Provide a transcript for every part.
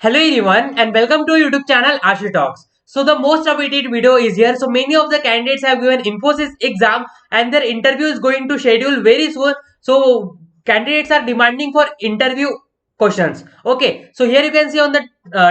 Hello everyone and welcome to YouTube channel Ashu Talks. So the most awaited video is here. So many of the candidates have given Infosys exam and their interview is going to schedule very soon. So candidates are demanding for interview questions. Okay, so here you can see on the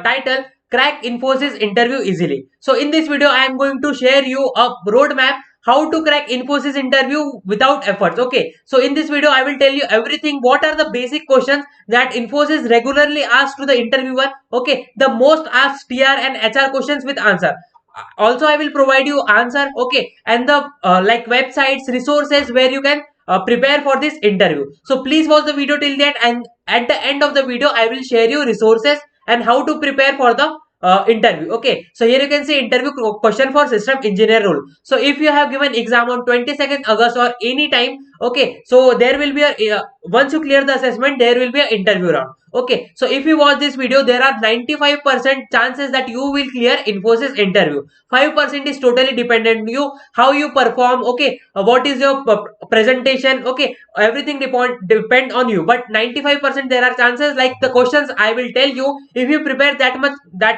title, crack Infosys interview easily. So in this video I am going to share you a roadmap how to crack Infosys interview without efforts. Okay, so in this video I will tell you everything, what are the basic questions that Infosys regularly asks to the interviewer. Okay, the most asked TR and HR questions with answer. Also I will provide you answer. Okay, and the like websites, resources where you can prepare for this interview. So please watch the video till the end, and at the end of the video I will share you resources and how to prepare for the interview. Okay, so here you can see interview question for system engineer role. So if you have given exam on 22nd August or any time, okay, so there will be a once you clear the assessment there will be an interview round. Okay, so if you watch this video, there are 95% chances that you will clear Infosys interview. 5% is totally dependent on you, how you perform. Okay, what is your presentation. Okay, everything depend on you, but 95% there are chances, like the questions I will tell you, if you prepare that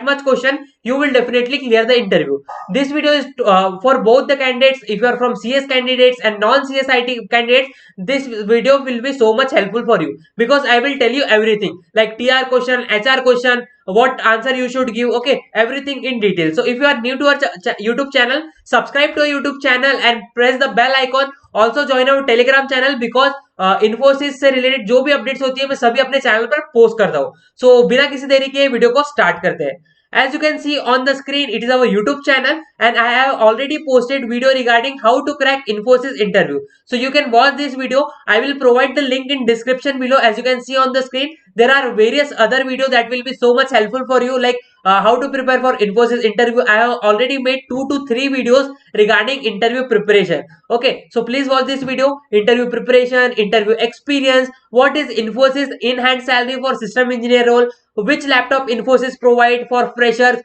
much question, you will definitely clear the interview. This video is for both the candidates. If you are from CS candidates and non-CS IT candidates, this video will be so much helpful for you, because I will tell you everything, like TR question, HR question, what answer you should give. Okay, everything in detail. So if you are new to our YouTube channel, subscribe to our YouTube channel and press the bell icon. Also join our Telegram channel, because Infosys से related जो भी updates होती है मैं सभी अपने channel पर post करता हूँ. सो बिना किसी देरी के वीडियो को स्टार्ट करते हैं. As you can see on the screen, it is our YouTube channel and I have already posted video regarding how to crack Infosys interview. So you can watch this video. I will provide the link in description below. As you can see on the screen, there are various other videos that will be so much helpful for you, like how to prepare for Infosys interview. I have already made 2 to 3 videos regarding interview preparation. Okay, so please watch this video. Interview preparation, interview experience, what is Infosys in-hand salary for system engineer role, which laptop Infosys provide for freshers,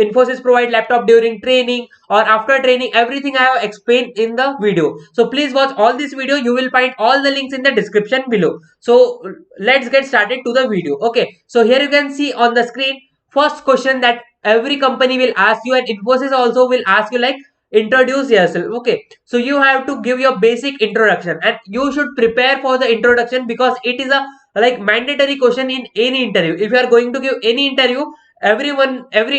Infosys provide laptop during training or after training. Everything I have explained in the video. So please watch all this video. You will find all the links in the description below. So let's get started to the video. Okay, so here you can see on the screen, first question that every company will ask you, and Infosys also will ask you, like, introduce yourself. Okay, so you have to give your basic introduction and you should prepare for the introduction, because it is a like mandatory question in any interview. If you are going to give any interview, every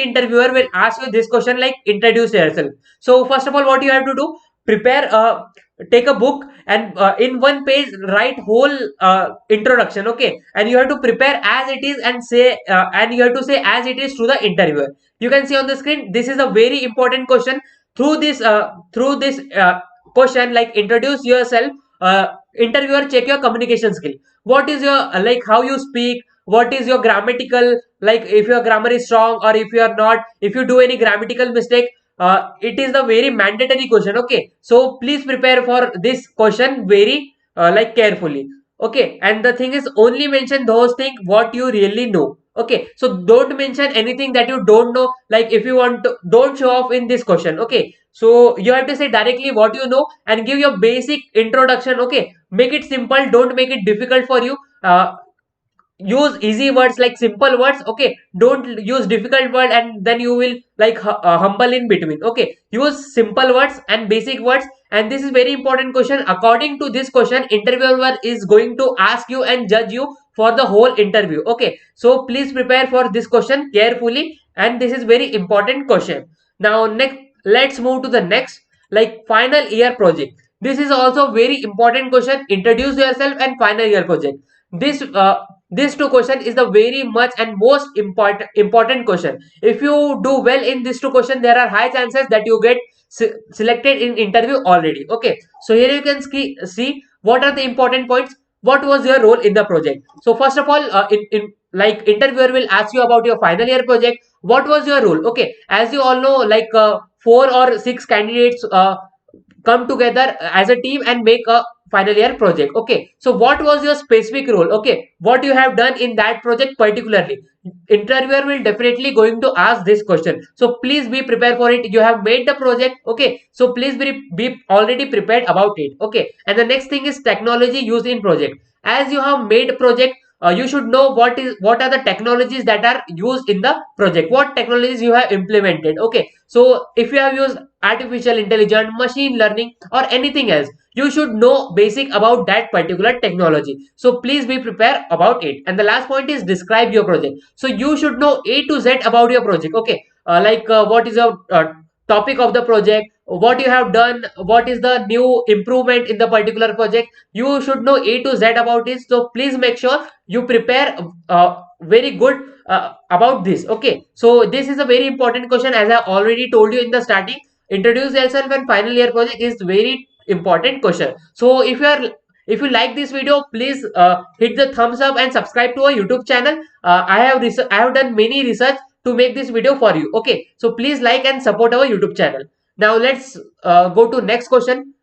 interviewer will ask you this question, like, introduce yourself. So first of all, what you have to do, prepare take a book and in one page write whole introduction. Okay, and you have to prepare as it is and say and you have to say as it is to the interviewer. You can see on the screen, this is a very important question. Through this question, like, introduce yourself, interviewer check your communication skill. What is your like how you speak, what is your grammatical, like if your grammar is strong or if you are not, if you do any grammatical mistake. It is the very mandatory question. Okay, so please prepare for this question very like carefully. Okay, and the thing is, only mention those things what you really know. Okay, so don't mention anything that you don't know. Like, if you want to, don't show off in this question. Okay, so you have to say directly what you know and give your basic introduction. Okay, make it simple, don't make it difficult for you. Use easy words, like simple words. Okay, don't use difficult word and then you will like humble in between. Okay, use simple words and basic words. And this is very important question. According to this question, interviewer is going to ask you and judge you for the whole interview. Okay, so please prepare for this question carefully, and this is very important question. Now next, let's move to the next, like, final year project. This is also very important question. Introduce yourself and final year project. This two question is the very much and most important question. If you do well in these two question, there are high chances that you get selected in interview already. Okay, so here you can see what are the important points. What was your role in the project? So first of all, in like, interviewer will ask you about your final year project. What was your role? Okay, as you all know, like 4 or 6 candidates come together as a team and make a final year project. Okay, so what was your specific role? Okay, what you have done in that project particularly? Interviewer will definitely going to ask this question, so please be prepared for it. You have made the project. Okay, so please be already prepared about it. Okay, and the next thing is technology used in project. As you have made project, you should know what are the technologies that are used in the project, what technologies you have implemented. Okay, so if you have used artificial intelligence, machine learning, or anything else, you should know basic about that particular technology. So please be prepared about it. And the last point is describe your project. So you should know A to Z about your project. Okay, what is your topic of the project, what you have done, what is the new improvement in the particular project. You should know A to Z about it. So please make sure you prepare very good about this. Okay, so this is a very important question, as I already told you in the starting. Introduce yourself and final year project is very important question. So if you like this video, please hit the thumbs up and subscribe to our YouTube channel. I have done many research to make this video for you. Okay, so please like and support our YouTube channel. Now let's go to next question.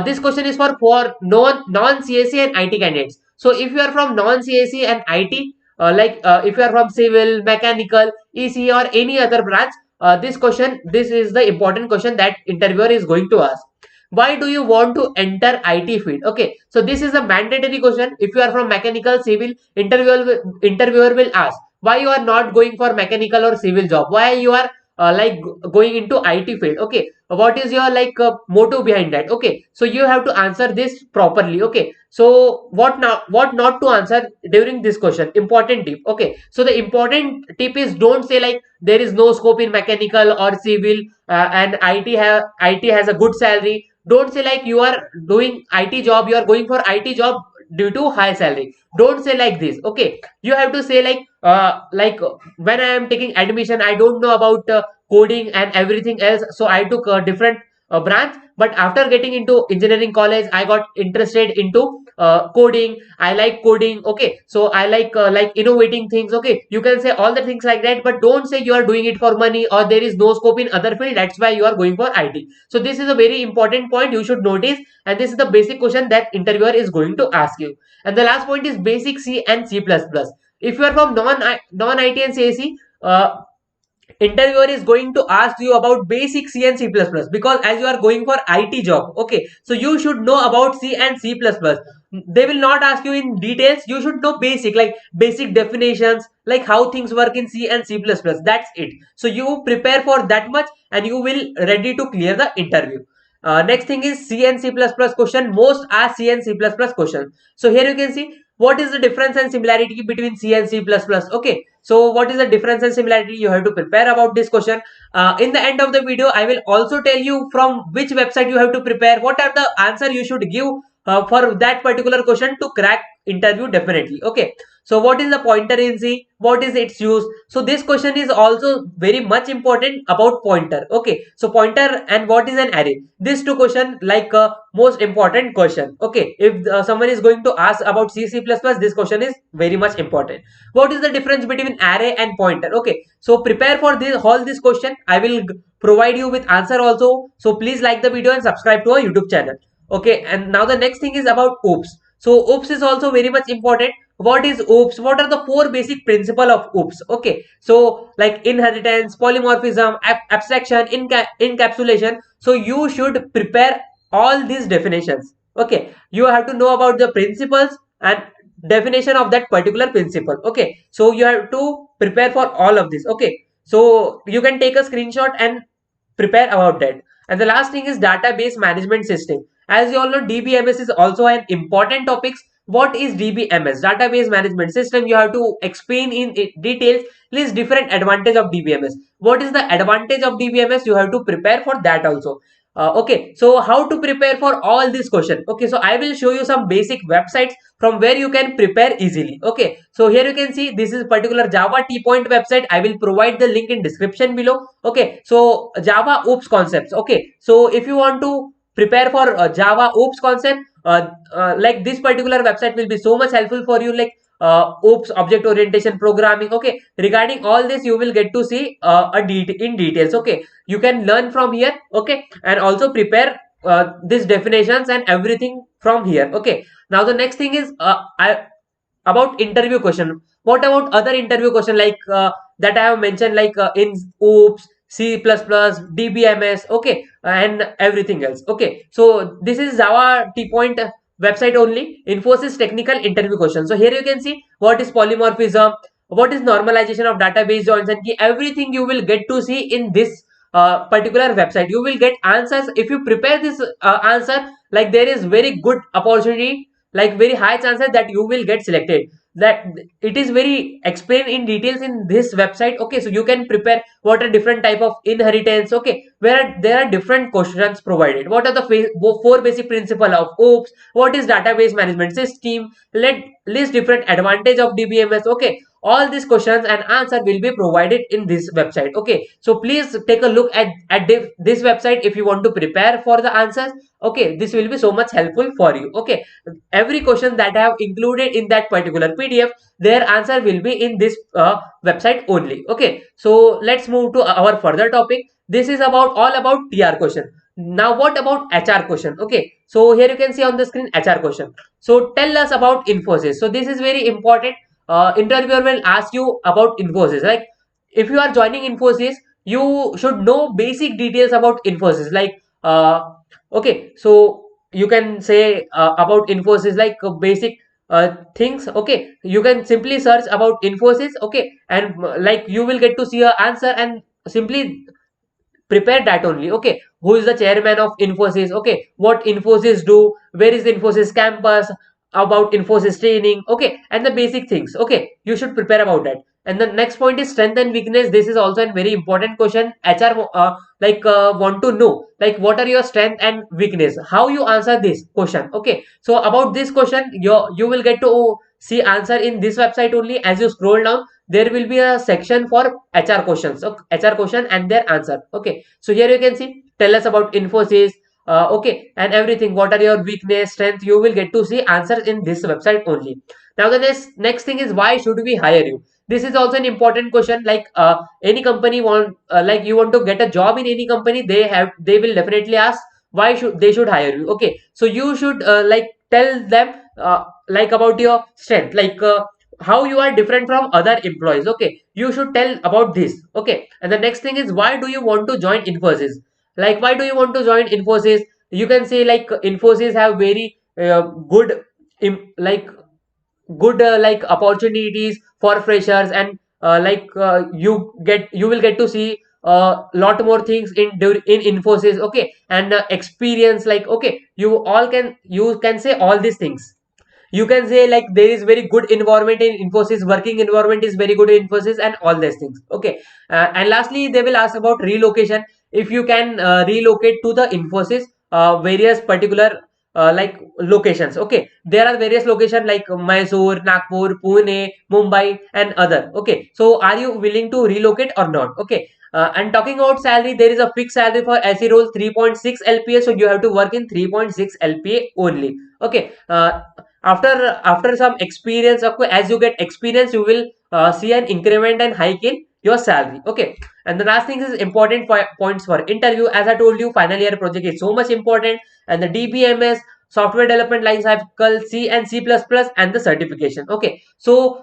This question is for non CSE and IT candidates. So if you are from non CSE and IT, if you are from civil, mechanical, EC, or any other branch, this is the important question that interviewer is going to ask. Why do you want to enter IT field? Okay, so this is a mandatory question. If you are from mechanical, civil, interviewer will ask why you are not going for mechanical or civil job, why you are going into IT field. Okay, what is your motto behind that? Okay, so you have to answer this properly. Okay, so what not to answer during this question, important tip. Okay, so the important tip is don't say like there is no scope in mechanical or civil, and IT has a good salary. Don't say like you are doing IT job, you are going for IT job due to high salary. Don't say like this. Okay, you have to say when I am taking admission, I don't know about coding and everything else, so I took a different branch. But after getting into engineering college, I got interested into coding. I like coding. Okay, so I like innovating things. Okay, you can say all the things like that, but don't say you are doing it for money or there is no scope in other field, that's why you are going for IT. So this is a very important point you should notice, and this is the basic question that interviewer is going to ask you. And the last point is basic C and C++. If you are from non IT and CSE, interviewer is going to ask you about basic C and C++, because as you are going for IT job. Okay, so you should know about C and C++. They will not ask you in details. You should know basic, like basic definitions, like how things work in C and C++. That's it. So you prepare for that much and you will ready to clear the interview. Next thing is C and C++ question. Most are C and C++ question. So here you can see what is the difference and similarity between C and C++. Okay, so what is the difference and similarity? You have to prepare about this question. In the end of the video, I will also tell you from which website you have to prepare, what are the answer you should give for that particular question to crack interview definitely. Okay, so what is the pointer in C? What is its use? So this question is also very much important about pointer. Okay, so pointer and what is an array? These two question most important question. Okay, if someone is going to ask about C, C++, this question is very much important. What is the difference between array and pointer? Okay, so prepare for this all this question. I will provide you with answer also. So please like the video and subscribe to our YouTube channel. Okay, and now the next thing is about OOPS. So OOPS is also very much important. What is OOPS? What are the four basic principle of OOPS? Okay, so like inheritance, polymorphism, abstraction, encapsulation. So you should prepare all these definitions. Okay, you have to know about the principles and definition of that particular principle. Okay, so you have to prepare for all of this. Okay, so you can take a screenshot and prepare about that. And the last thing is database management system. As you all know, DBMS is also an important topic. What is DBMS? Database management system. You have to explain in details list different advantage of DBMS. What is the advantage of DBMS? You have to prepare for that also. Okay, so how to prepare for all this question? Okay, so I will show you some basic websites from where you can prepare easily. Okay, so here you can see this is particular Java T-Point website. I will provide the link in description below. Okay, so Java OOPS concepts. Okay, so if you want to prepare for Java OOPS concept, like this particular website will be so much helpful for you, like OOPS, object orientation programming. Okay, regarding all this you will get to see in details. Okay, you can learn from here. Okay, and also prepare these definitions and everything from here. Okay, now the next thing is about interview question. What about other interview question that I have mentioned, in OOPS, C++, DBMS, okay, and everything else. Okay, so this is Java T-Point website only, Infosys technical interview question. So here you can see what is polymorphism, what is normalization of database joins and key. Everything you will get to see in this particular website. You will get answers if you prepare this answer. Like there is very good opportunity, like very high chances that you will get selected. That it is very explained in details in this website. Okay, so you can prepare what are different type of inheritance. Okay, where there are different questions provided. What are the four basic principle of OOPS? What is database management system? Let list different advantage of DBMS. Okay, all these questions and answer will be provided in this website. Okay, so please take a look at this website if you want to prepare for the answers. Okay, this will be so much helpful for you. Okay, every question that I have included in that particular PDF, their answer will be in this website only. Okay, so let's move to our further topic. This is about all about TR question. Now what about HR question? Okay, so here you can see on the screen HR question. So tell us about Infosys. So this is very important. Interviewer will ask you about Infosys. Like if you are joining Infosys, you should know basic details about Infosys. Like okay, so you can say about Infosys like basic things. Okay, you can simply search about Infosys. Okay, and like you will get to see a answer and simply prepare that only. Okay, who is the chairman of Infosys? Okay, what Infosys do, where is the Infosys campus, about Infosys training. Okay, and the basic things. Okay, you should prepare about that. And the next point is strength and weakness. This is also a very important question. HR want to know like what are your strength and weakness, how you answer this question. Okay, so about this question you will get to see answer in this website only. As you scroll down, there will be a section for HR questions. Okay, HR question and their answer. Okay, so here you can see tell us about Infosys. Okay, and everything. What are your weakness, strength? You will get to see answers in this website only. Now the next thing is why should we hire you? This is also an important question. Like any company want like you want to get a job in any company, they will definitely ask why should hire you. Okay, so you should like tell them like about your strength, like how you are different from other employees. Okay, you should tell about this. Okay, and the next thing is why do you want to join Infosys? Like why do you want to join Infosys? You can say like Infosys have very good like good like opportunities for freshers, and you will get to see a lot more things in Infosys. Okay, and experience, like okay, you can say all these things. You can say like there is very good environment in Infosys, working environment is very good in Infosys, and all these things. Okay, and lastly they will ask about relocation. If you can relocate to the Infosys various particular like locations. Okay, there are various locations like Mysore, Nagpur, Pune, Mumbai and other. Okay, so are you willing to relocate or not? Okay, and talking about salary, there is a fixed salary for SE roles 3.6 LPA, so you have to work in 3.6 LPA only. Okay, after some experience, okay, as you get experience you will see an increment and hike in your salary. Okay, and the last thing is important points for interview. As I told you, final year project is so much important, and the DBMS, software development life cycle, C and C++, and the certification. Okay, so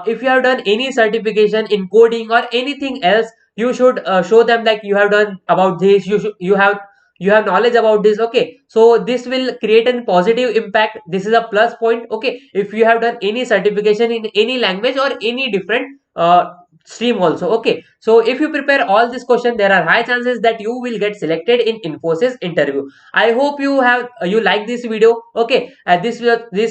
if you have done any certification in coding or anything else, you should show them like you have done about this. You have knowledge about this. Okay, so this will create a positive impact. This is a plus point. Okay, if you have done any certification in any language or any different stream also. Okay, so if you prepare all this question, there are high chances that you will get selected in Infosys interview. I hope you like this video. Okay, this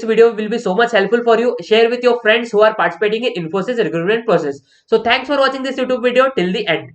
video will be so much helpful for you. Share with your friends who are participating in Infosys recruitment process. So thanks for watching this YouTube video till the end.